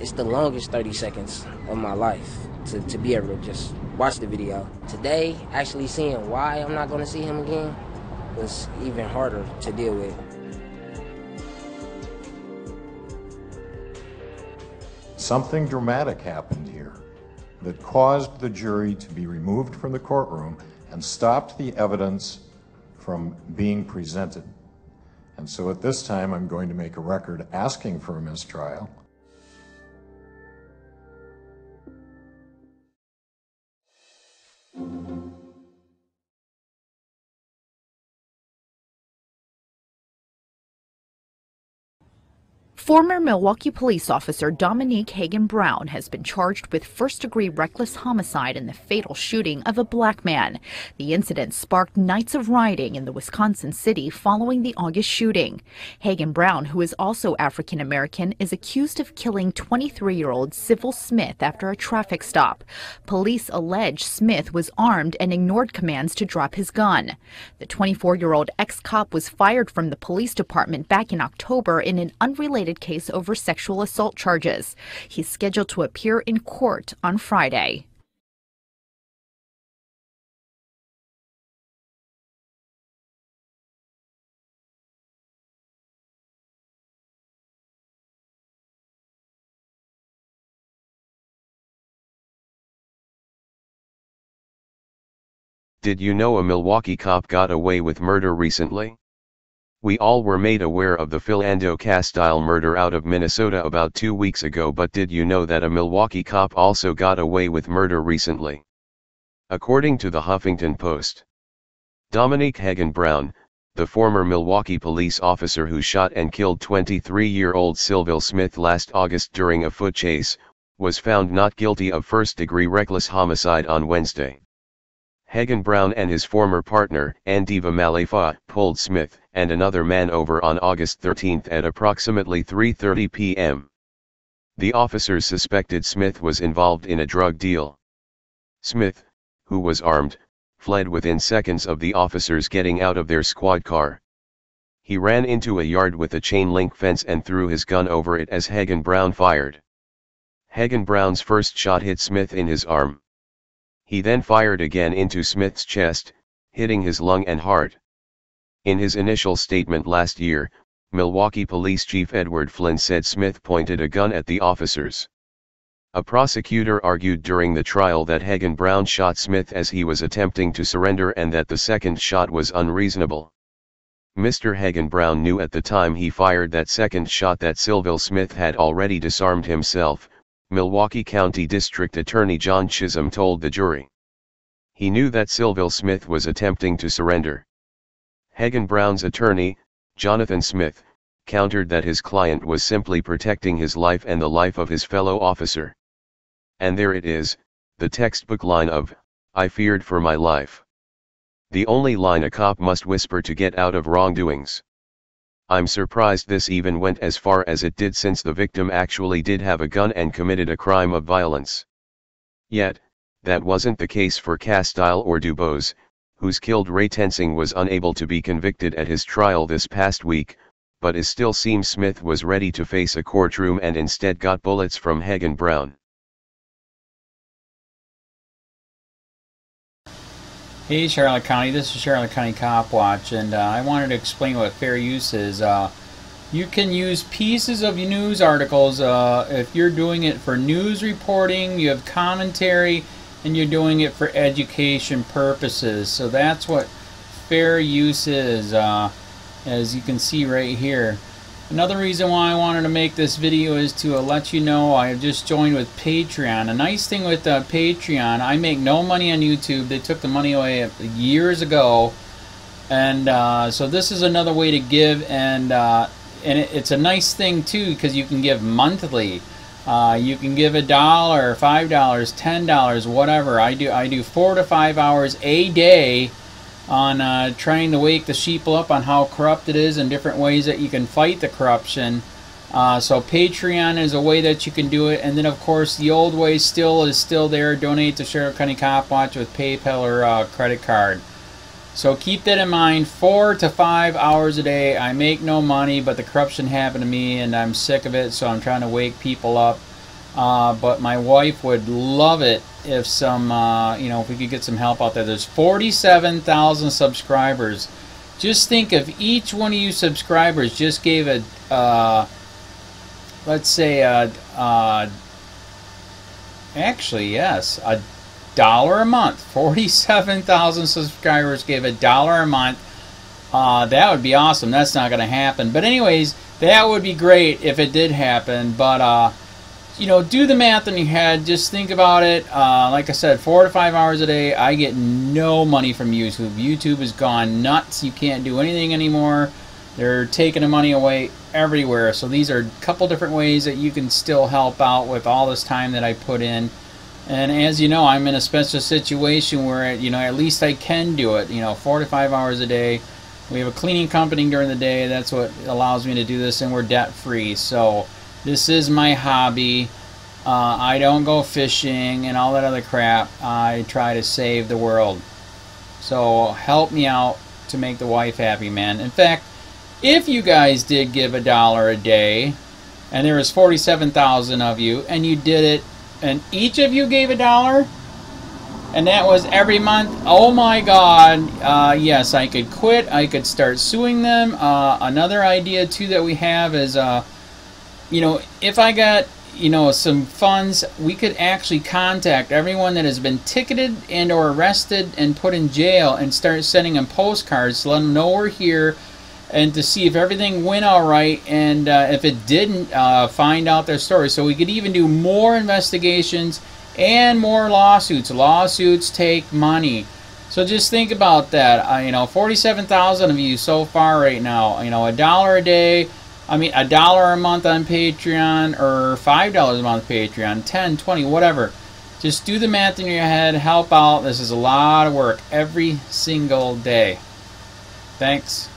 It's the longest 30 seconds of my life to be able to just watch the video. Today, actually seeing why I'm not going to see him again was even harder to deal with. Something dramatic happened here that caused the jury to be removed from the courtroom and stopped the evidence from being presented. And so at this time, I'm going to make a record asking for a mistrial. Former Milwaukee police officer Dominique Heaggan-Brown has been charged with first-degree reckless homicide in the fatal shooting of a black man. The incident sparked nights of rioting in the Wisconsin city following the August shooting. Heaggan-Brown, who is also African-American, is accused of killing 23-year-old Sylville Smith after a traffic stop. Police allege Smith was armed and ignored commands to drop his gun. The 24-year-old ex-cop was fired from the police department back in October in an unrelated case over sexual assault charges. He's scheduled to appear in court on Friday. Did you know a Milwaukee cop got away with murder recently? We all were made aware of the Philando Castile murder out of Minnesota about 2 weeks ago, but did you know that a Milwaukee cop also got away with murder recently? According to the Huffington Post, Dominique Heaggan-Brown, the former Milwaukee police officer who shot and killed 23-year-old Sylville Smith last August during a foot chase, was found not guilty of first-degree reckless homicide on Wednesday. Heaggan-Brown and his former partner, Andiva Malefa, pulled Smith and another man over on August 13 at approximately 3:30 p.m. The officers suspected Smith was involved in a drug deal. Smith, who was armed, fled within seconds of the officers getting out of their squad car. He ran into a yard with a chain-link fence and threw his gun over it as Heaggan-Brown fired. Heaggan-Brown's first shot hit Smith in his arm. He then fired again into Smith's chest, hitting his lung and heart. In his initial statement last year, Milwaukee Police Chief Edward Flynn said Smith pointed a gun at the officers. A prosecutor argued during the trial that Heaggan-Brown shot Smith as he was attempting to surrender and that the second shot was unreasonable. Mr. Heaggan-Brown knew at the time he fired that second shot that Sylville Smith had already disarmed himself, Milwaukee County District Attorney John Chisholm told the jury. He knew that Sylville Smith was attempting to surrender. Heaggan-Brown's attorney, Jonathan Smith, countered that his client was simply protecting his life and the life of his fellow officer. And there it is, the textbook line of, "I feared for my life." The only line a cop must whisper to get out of wrongdoings. I'm surprised this even went as far as it did, since the victim actually did have a gun and committed a crime of violence. Yet, that wasn't the case for Castile or Dubose, whose killed Ray Tensing was unable to be convicted at his trial this past week, but it still seems Smith was ready to face a courtroom and instead got bullets from Heaggan-Brown. Hey Charlotte County, this is Charlotte County Cop Watch, and I wanted to explain what fair use is. You can use pieces of news articles if you're doing it for news reporting, you have commentary, and you're doing it for education purposes. So that's what fair use is, as you can see right here. Another reason why I wanted to make this video is to let you know I have just joined with Patreon. A nice thing with Patreon, I make no money on YouTube. They took the money away years ago, and so this is another way to give, and it's a nice thing too, because you can give monthly. You can give $1, $5, $10, whatever. I do 4 to 5 hours a day on trying to wake the sheeple up on how corrupt it is and different ways that you can fight the corruption. So Patreon is a way that you can do it, and then of course the old way is still there. Donate to Charlotte County Cop Watch with PayPal or credit card. So keep that in mind. 4 to 5 hours a day. I make no money, but the corruption happened to me and I'm sick of it, so I'm trying to wake people up. but my wife would love it if some, you know, if we could get some help out there. There's 47,000 subscribers. Just think if each one of you subscribers just gave a, let's say, actually, yes, $1 a month. 47,000 subscribers gave $1 a month. That would be awesome. That's not going to happen. But anyways, that would be great if it did happen. But, you know, do the math in your head. Just think about it. Like I said, 4 to 5 hours a day. I get no money from YouTube. YouTube has gone nuts. You can't do anything anymore. They're taking the money away everywhere. So these are a couple different ways that you can still help out with all this time that I put in. And as you know, I'm in a special situation where, you know, at least I can do it. You know, 4 to 5 hours a day. We have a cleaning company during the day. That's what allows me to do this, and we're debt free. So this is my hobby. I don't go fishing and all that other crap. I try to save the world. So help me out to make the wife happy, man. In fact, if you guys did give $1 a day, and there was 47,000 of you, and you did it, and each of you gave $1, and that was every month, oh my God, yes, I could quit. I could start suing them. Another idea, too, that we have is, you know, if I got, you know, some funds, we could actually contact everyone that has been ticketed and or arrested and put in jail and start sending them postcards to let them know we're here, and to see if everything went all right, and if it didn't, find out their story. So we could even do more investigations and more lawsuits. Lawsuits take money. So just think about that. You know, 47,000 of you so far right now. You know, $1 a day. I mean, $1 a month on Patreon, or $5 a month Patreon, 10, 20, whatever. Just do the math in your head. Help out. This is a lot of work every single day. Thanks.